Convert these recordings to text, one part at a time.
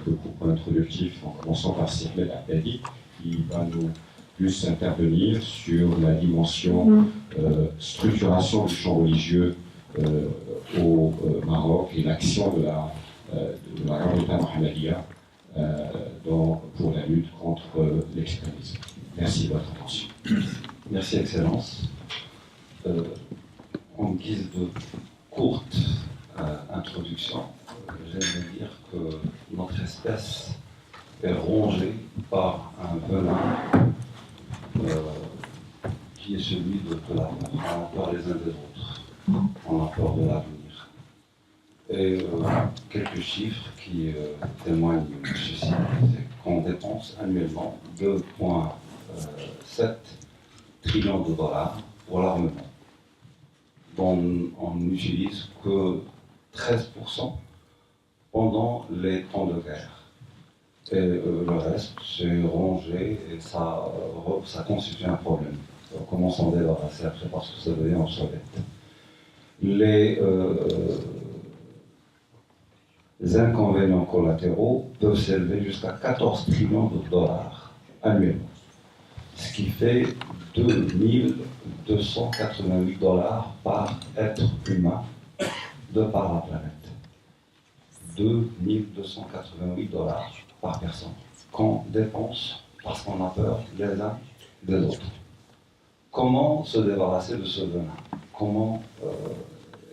quelques propos introductifs, en commençant par Sirmet Abedi, qui va nous plus intervenir sur la dimension structuration du champ religieux au Maroc et l'action de la Rabita Mohammedia pour la lutte contre l'extrémisme. Merci de votre attention. Merci, Excellence. En guise de courte introduction, j'aimerais dire que notre espèce est rongée par un venin qui est celui de la peur. On a peur les uns des autres, on a peur de l'avenir. Et quelques chiffres qui témoignent de ceci, c'est qu'on dépense annuellement 2,7 trillions de dollars pour l'armement, dont on n'utilise que 13% pendant les temps de guerre. Et le reste, c'est rongé et ça constitue un problème. Comment s'en débarrasser après parce que ça devient obsolète. Les inconvénients collatéraux peuvent s'élever jusqu'à 14 trillions de dollars annuellement, ce qui fait 2288 dollars par être humain de par la planète. 2288 dollars par personne qu'on dépense parce qu'on a peur les uns des autres. Comment se débarrasser de ce venin? Comment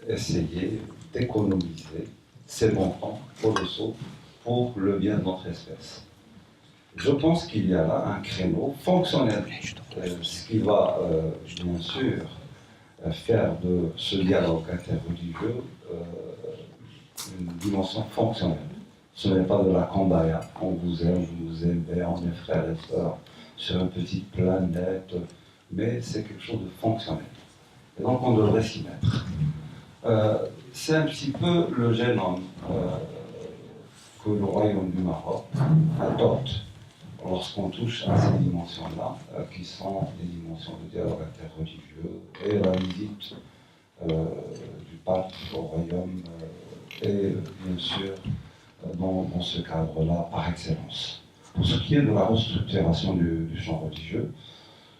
essayer d'économiser ces montants colossaux pour le bien de notre espèce? Je pense qu'il y a là un créneau fonctionnel, ce qui va bien sûr faire de ce dialogue interreligieux une dimension fonctionnelle. Ce n'est pas de la cambaya, on vous aime, vous nous aimez, on est frères et sœurs sur une petite planète, mais c'est quelque chose de fonctionnel. Et donc on devrait s'y mettre. C'est un petit peu le génome que le royaume du Maroc adopte lorsqu'on touche à ces dimensions-là, qui sont les dimensions de dialogue interreligieux et la visite du pape au royaume est bien sûr dans ce cadre-là par excellence. Pour ce qui est de la restructuration du champ religieux,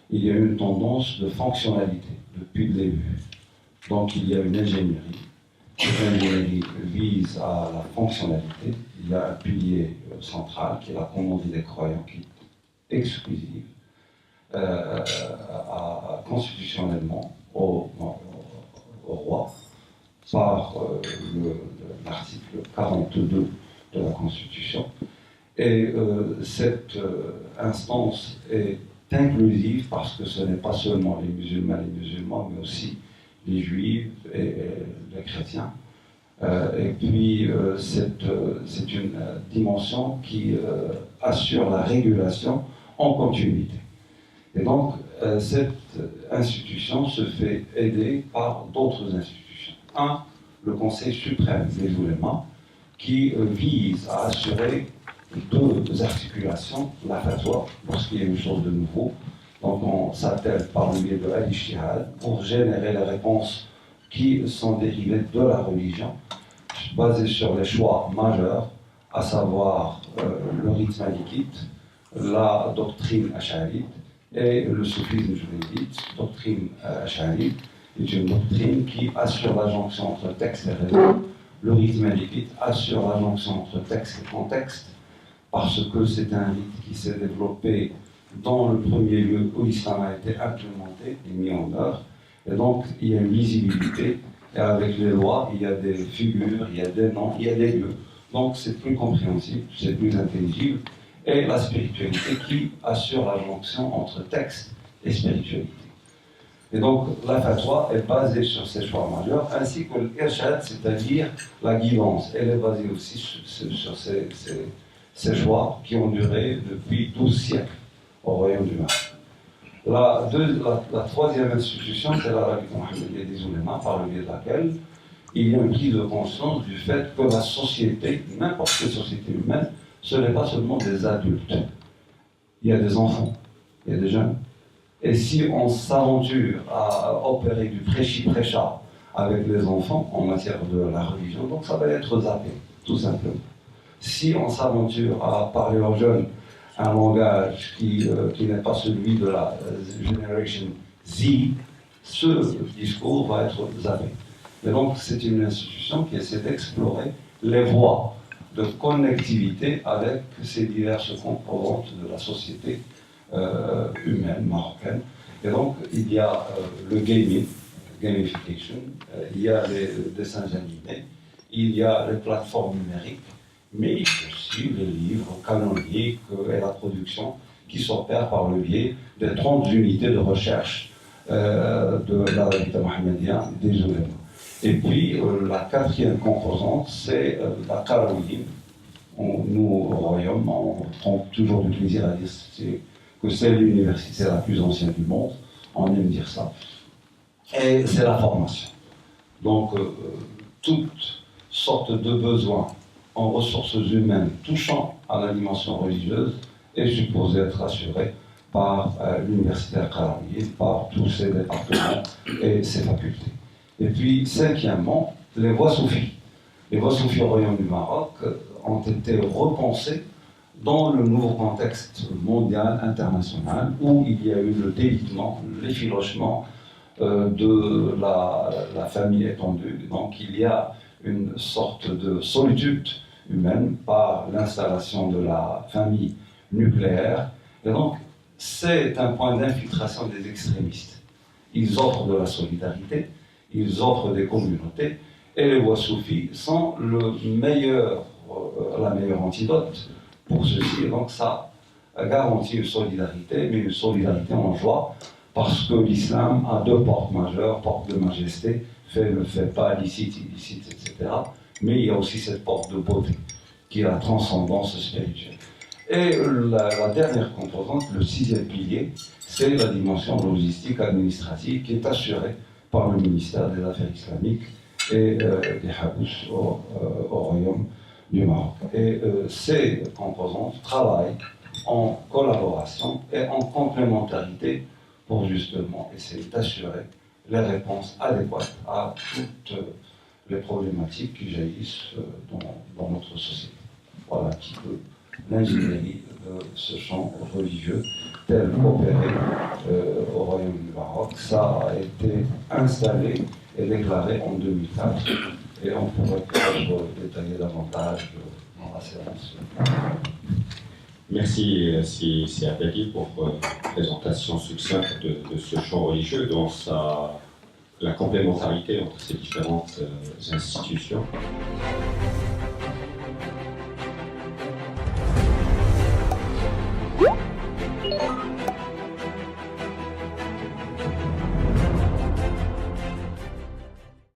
il y a une tendance de fonctionnalité depuis le début. Donc il y a une ingénierie. Cette ingénierie vise à la fonctionnalité. Il y a un pilier central qui est la commandie des croyants qui est exclusive constitutionnellement au roi par l'article 42 de la Constitution. Et cette instance est inclusive parce que ce n'est pas seulement les musulmans, mais aussi les juifs et les chrétiens. Et puis c'est une dimension qui assure la régulation en continuité. Et donc cette institution se fait aider par d'autres institutions. Un, le Conseil suprême des oulémas, qui vise à assurer deux articulations, la fatwa, lorsqu'il y a une chose de nouveau. Donc on s'attelle par le biais de al-ijtihad pour générer les réponses qui sont dérivées de la religion, basées sur les choix majeurs, à savoir le rite malikite, la doctrine ash'arite et le soufisme junaydite. Doctrine ash'arite est une doctrine qui assure la jonction entre texte et raison. Le rite malikite assure la jonction entre texte et contexte, parce que c'est un rite qui s'est développé dans le premier lieu où l'islam a été implémenté et mis en œuvre. Et donc, il y a une lisibilité. Et avec les lois, il y a des figures, il y a des noms, il y a des lieux. Donc, c'est plus compréhensible, c'est plus intelligible. Et la spiritualité qui assure la jonction entre texte et spiritualité. Et donc, la fatwa est basée sur ces choix majeurs, ainsi que l'irshad, c'est-à-dire la guidance. Elle est basée aussi sur ces choix qui ont duré depuis 12 siècles au royaume du Maroc. La troisième institution, c'est la Rabita Mohammedia des oulémas, par le biais de laquelle il y a une prise de conscience du fait que la société, n'importe quelle société humaine, ce n'est pas seulement des adultes. Il y a des enfants, il y a des jeunes. Et si on s'aventure à opérer du prêchi-prêcha avec les enfants en matière de la religion, donc ça va être zappé, tout simplement. si on s'aventure à parler aux jeunes un langage qui n'est pas celui de la Generation Z, ce discours va être zappé. Et donc, c'est une institution qui essaie d'explorer les voies de connectivité avec ces diverses composantes de la société humaine marocaine. Et donc, il y a le gaming, gamification, il y a les dessins animés, il y a les plateformes numériques, mais il y a aussi les livres canoniques et la production qui s'opère par le biais des 30 unités de recherche de la Vérité Mohammedien des ulémas. Et puis, la quatrième composante, c'est la Qarawiyyin. Nous, au Royaume, on prend toujours du plaisir à dire que c'est l'université la plus ancienne du monde. On aime dire ça. Et c'est la formation. Donc, toutes sortes de besoins en ressources humaines touchant à la dimension religieuse est supposé être assuré par l'université Qarawiyyin, par tous ses départements et ses facultés. Et puis, cinquièmement, les voies soufis. Les voies soufis au Royaume du Maroc ont été repensées dans le nouveau contexte mondial, international, où il y a eu le délitement, l'effilochement de la famille étendue. Donc, il y a une sorte de solitude humaine par l'installation de la famille nucléaire. Et donc, c'est un point d'infiltration des extrémistes. Ils offrent de la solidarité, ils offrent des communautés, et les voies soufis sont la meilleure antidote pour ceci. Et donc, ça garantit une solidarité, mais une solidarité en joie, parce que l'islam a deux portes majeures, porte de majesté, fait, ne fait pas, licite, illicite, etc. Mais il y a aussi cette porte de beauté, qui est la transcendance spirituelle. Et la dernière composante, le sixième pilier, c'est la dimension logistique administrative qui est assurée par le ministère des Affaires islamiques et des Habous au Royaume du Maroc. Et ces composantes travaillent en collaboration et en complémentarité pour justement essayer d'assurer les réponses adéquates à toutes les problématiques qui jaillissent dans notre société. Voilà un petit peu l'ingénierie de ce champ religieux tel qu'opéré au Royaume du Maroc. Ça a été installé et déclaré en 2004 et on pourrait peut-être détailler davantage dans la séance. Merci, c'est Abdelli pour présentation succincte de ce champ religieux dans la complémentarité entre ces différentes institutions.